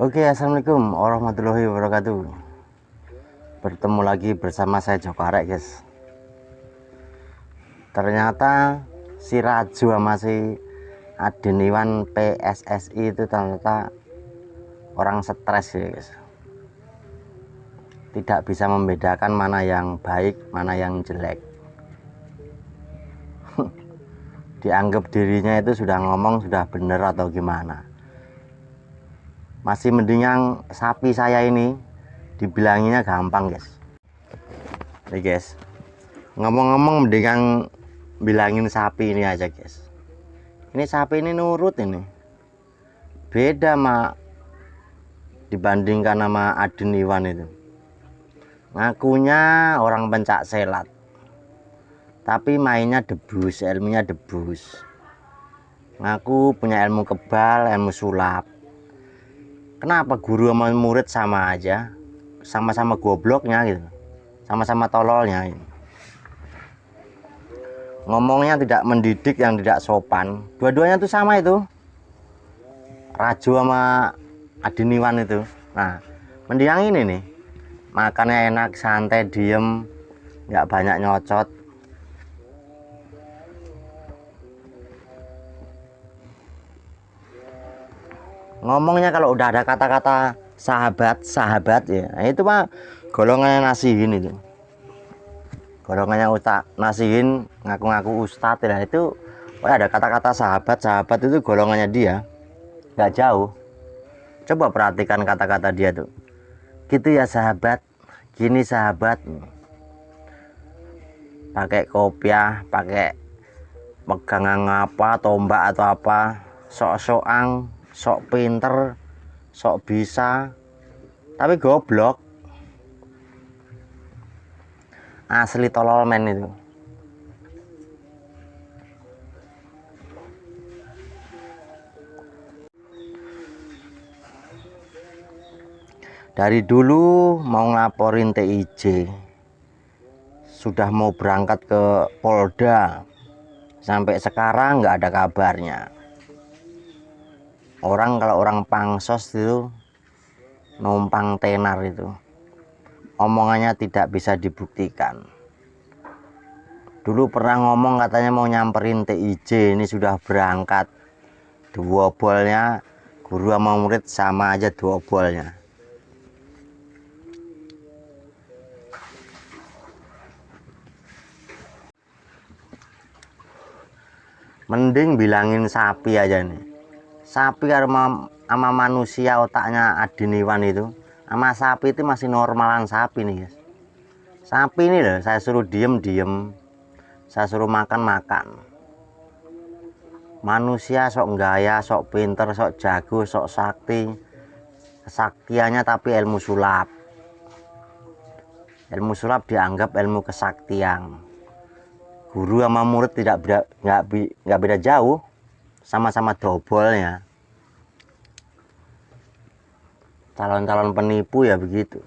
Oke, assalamualaikum warahmatullahi wabarakatuh. Bertemu lagi bersama saya Joko Arek, guys. Ternyata si Raju sama si Adeniwan PSSI itu ternyata orang stres ya, guys. Tidak bisa membedakan mana yang baik, mana yang jelek. Dianggap dirinya itu sudah ngomong sudah bener atau gimana. Masih mending yang sapi saya ini dibilanginya gampang, guys. Nih, guys. Ngomong-ngomong mending yang bilangin sapi ini aja, guys. Ini sapi ini nurut ini. Beda sama dibandingkan sama Adeniwan itu. Ngakunya orang pencak silat. Tapi mainnya debus, ilmunya debus. Ngaku punya ilmu kebal, ilmu sulap. Kenapa guru sama murid sama aja? Sama-sama gobloknya gitu. Sama-sama tololnya gitu. Ngomongnya tidak mendidik, yang tidak sopan. Dua-duanya tuh sama itu. Raju sama Adeniwan itu. Nah, mending yang ini nih. Makannya enak, santai, diem, nggak banyak nyocot. Ngomongnya kalau udah ada kata-kata sahabat ya, nah itu mah golongannya Nasihin itu. Golongannya Nasihin ngaku-ngaku ustadz ya, itu ada kata-kata sahabat itu golongannya dia. Nggak jauh. Coba perhatikan kata-kata dia tuh. Gitu ya sahabat, gini sahabat. Pakai kopiah, pakai pegangan apa, tombak atau apa, sok-sokan, sok pinter, sok bisa, tapi goblok. Asli tolol men itu. Dari dulu mau ngelaporin TIJ, sudah mau berangkat ke Polda, sampai sekarang nggak ada kabarnya. Kalau orang pansos itu numpang tenar itu, omongannya tidak bisa dibuktikan. Dulu pernah ngomong katanya mau nyamperin TIJ, ini sudah berangkat. Dua bolnya, guru sama murid sama aja dua bolnya. Mending bilangin sapi aja nih. Sapi sama manusia otaknya Adeniwan itu, sama sapi itu masih normalan sapi nih, guys. Sapi ini loh, saya suruh diem, saya suruh makan. Manusia sok gaya, sok pinter, sok jago, sok sakti. Kesaktiannya tapi ilmu sulap. Ilmu sulap dianggap ilmu kesaktian. Guru sama murid nggak beda jauh, sama-sama dobolnya. Calon-calon penipu ya begitu.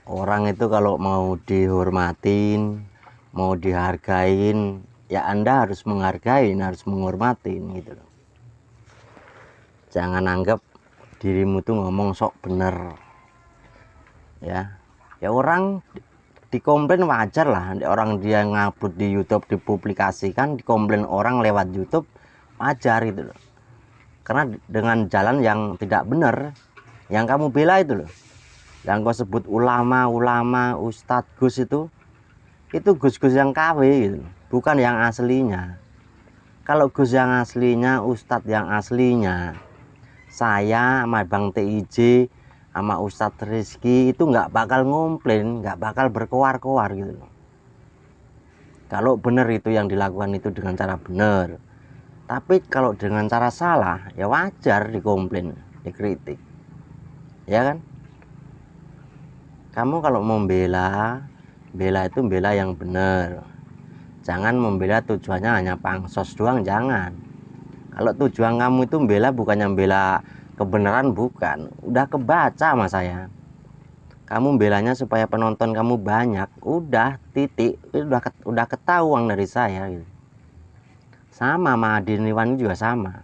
Orang itu kalau mau dihormatin, mau dihargain, ya Anda harus menghargain, harus menghormatin gitu loh. Jangan anggap dirimu tuh ngomong sok bener. Ya orang dikomplain wajar lah. Orang dia ngupload di YouTube, dipublikasikan, dikomplain orang lewat YouTube, wajar gitu loh. Karena dengan jalan yang tidak benar, yang kamu bela itu loh, yang kau sebut ulama, ustadz, gus itu gus-gus yang KW gitu, bukan yang aslinya. Kalau gus yang aslinya, ustadz yang aslinya, saya sama Bang TIJ sama Ustadz Rizky itu nggak bakal ngomplain, nggak bakal berkoar-koar gitu. Kalau benar itu yang dilakukan itu dengan cara benar. Tapi kalau dengan cara salah, ya wajar dikomplain, dikritik. Ya kan? Kamu kalau membela itu bela yang benar. Jangan membela tujuannya hanya pansos doang, jangan. Kalau tujuan kamu itu bela bukannya bela kebenaran, bukan. Udah kebaca sama saya. Kamu belanya supaya penonton kamu banyak, udah titik, udah ketahuan dari saya gitu. Sama sama Adiniwan juga sama.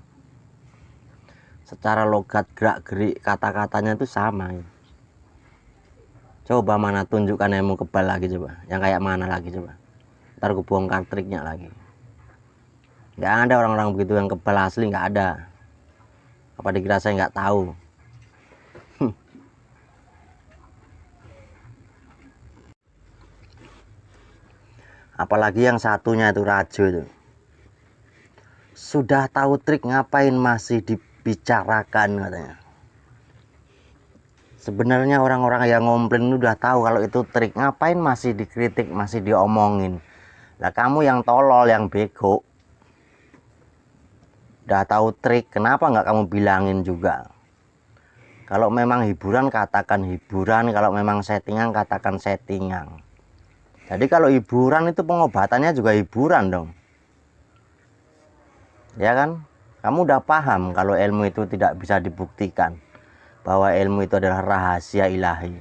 Secara logat gerak gerik kata-katanya itu sama gitu. Coba mana tunjukkan ilmu kebal lagi coba, yang kayak mana lagi coba. Ntar gue bongkar triknya lagi. Nggak ada orang-orang begitu yang kebal asli, nggak ada. Apa dikira saya nggak tahu? Apalagi yang satunya itu Rajo itu. Sudah tahu trik ngapain masih dibicarakan katanya. Sebenarnya orang-orang yang ngomplain udah tahu kalau itu trik, ngapain masih dikritik, masih diomongin. Lah kamu yang tolol, yang bego, udah tahu trik, kenapa nggak kamu bilangin juga? Kalau memang hiburan katakan hiburan, kalau memang settingan katakan settingan. Jadi kalau hiburan itu pengobatannya juga hiburan dong. Ya kan? Kamu udah paham kalau ilmu itu tidak bisa dibuktikan. Bahwa ilmu itu adalah rahasia ilahi.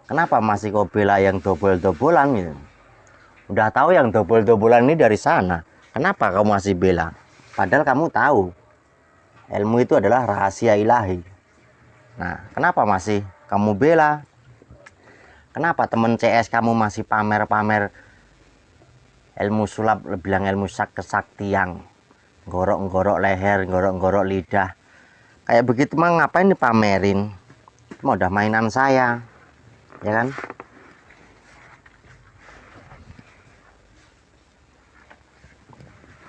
Kenapa masih kau bela yang dobol-dobolan gitu? Udah tahu yang dobol-dobolan ini dari sana. Kenapa kamu masih bela? Padahal kamu tahu ilmu itu adalah rahasia ilahi. Nah, kenapa masih kamu bela? Kenapa temen CS kamu masih pamer-pamer ilmu sulap, bilang ilmu kesaktian, gorok-gorok leher, gorok-gorok lidah. Kayak begitu mah ngapain dipamerin? Mau udah mainan saya, ya kan?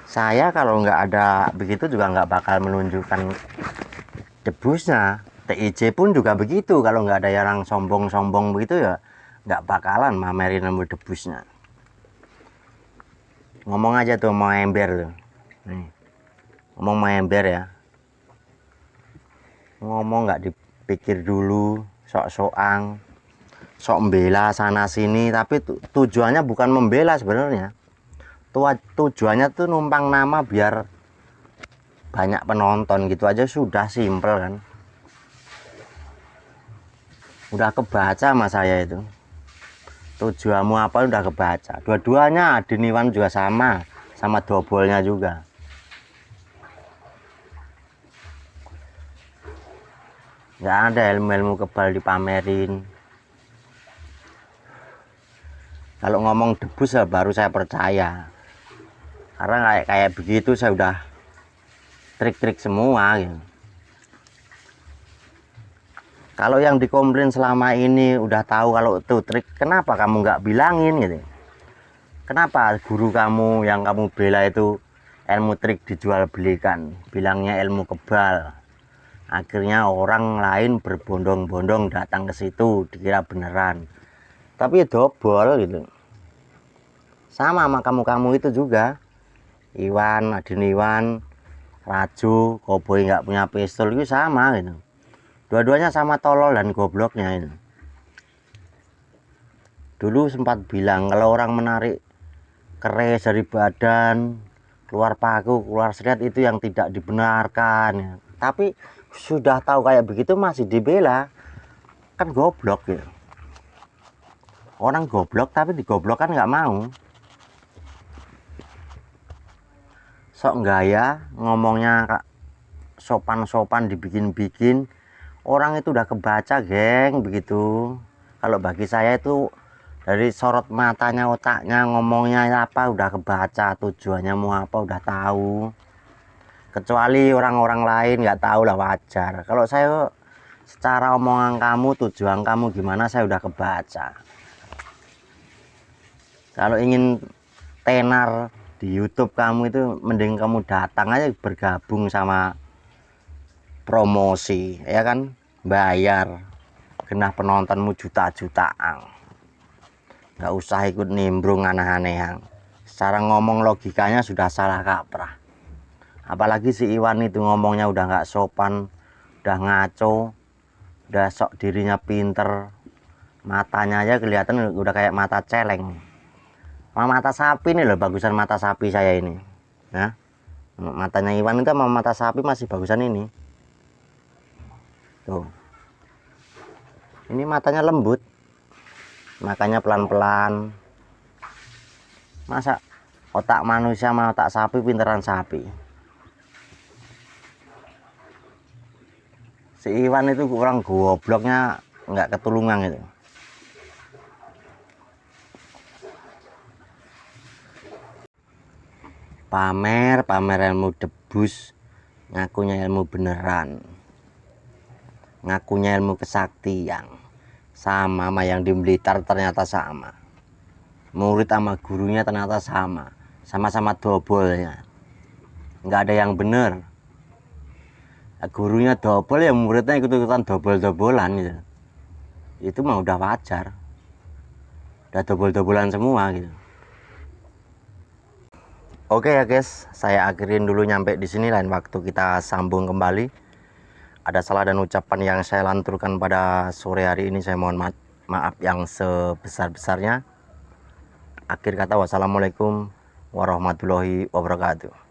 Saya kalau nggak ada begitu juga nggak bakal menunjukkan debusnya. TIJ pun juga begitu, kalau nggak ada yang sombong-sombong begitu ya nggak bakalan mamerin ilmu debusnya. Ngomong aja tuh mau ember tuh. Nih. Ngomong mau ember ya. Ngomong nggak dipikir dulu, sok-sokan, sok membela sana sini, tapi tujuannya bukan membela sebenarnya. Tujuannya tuh numpang nama biar banyak penonton gitu aja, sudah simpel kan. Udah kebaca sama saya itu. Tujuanmu apa udah kebaca. Dua-duanya Adiniwan juga sama dobolnya juga. Nggak ada ilmu-ilmu kebal dipamerin. Kalau ngomong debus ya baru saya percaya. Karena kayak begitu saya udah trik-trik semua gitu. Kalau yang dikomplain selama ini udah tahu kalau itu trik, kenapa kamu nggak bilangin gitu? Kenapa guru kamu yang kamu bela itu ilmu trik dijual belikan, bilangnya ilmu kebal? Akhirnya orang lain berbondong-bondong datang ke situ dikira beneran, tapi ya dobol gitu. Sama kamu itu juga, Iwan, Adiniwan, Rajo, Koboi nggak punya pistol itu sama gitu. Dua-duanya sama tolol dan gobloknya itu. Dulu sempat bilang kalau orang menarik keris dari badan, keluar paku, keluar seret itu yang tidak dibenarkan ya. Tapi sudah tahu kayak begitu masih dibela, kan goblok gitu. Orang goblok tapi digoblokkan nggak mau. Sok gaya ngomongnya sopan-sopan dibikin-bikin, orang itu udah kebaca geng begitu. Kalau bagi saya itu dari sorot matanya, otaknya, ngomongnya apa udah kebaca, tujuannya mau apa udah tahu. Kecuali orang-orang lain nggak tahu lah, wajar. Kalau saya secara omongan kamu, tujuan kamu gimana saya udah kebaca. Kalau ingin tenar di YouTube kamu itu mending kamu datang aja bergabung sama promosi, ya kan, bayar, genah penontonmu juta-jutaan, nggak usah ikut nimbrung aneh-aneh. Secara ngomong logikanya sudah salah kaprah. Apalagi si Iwan itu ngomongnya udah nggak sopan, udah ngaco, udah sok dirinya pinter, matanya aja kelihatan udah kayak mata celeng, mata sapi nih loh, bagusan mata sapi saya ini ya. Matanya Iwan itu sama mata sapi masih bagusan ini tuh. Ini matanya lembut, makanya pelan-pelan. Masa otak manusia sama otak sapi pinteran sapi. Si Iwan itu kurang gobloknya nggak ketulungan itu. Pamer ilmu debus, ngakunya ilmu beneran, ngakunya ilmu kesaktian. Sama yang di Blitar ternyata sama. Murid sama gurunya ternyata sama-sama dobolnya. Nggak ada yang bener. Gurunya dobol ya muridnya ikut-ikutan dobol-dobolan gitu. Itu mah udah wajar. Udah dobol-dobolan semua gitu. Oke ya guys, saya akhirin dulu nyampe di sini, lain waktu kita sambung kembali. Ada salah dan ucapan yang saya lanturkan pada sore hari ini, saya mohon maaf yang sebesar-besarnya. Akhir kata, wassalamualaikum warahmatullahi wabarakatuh.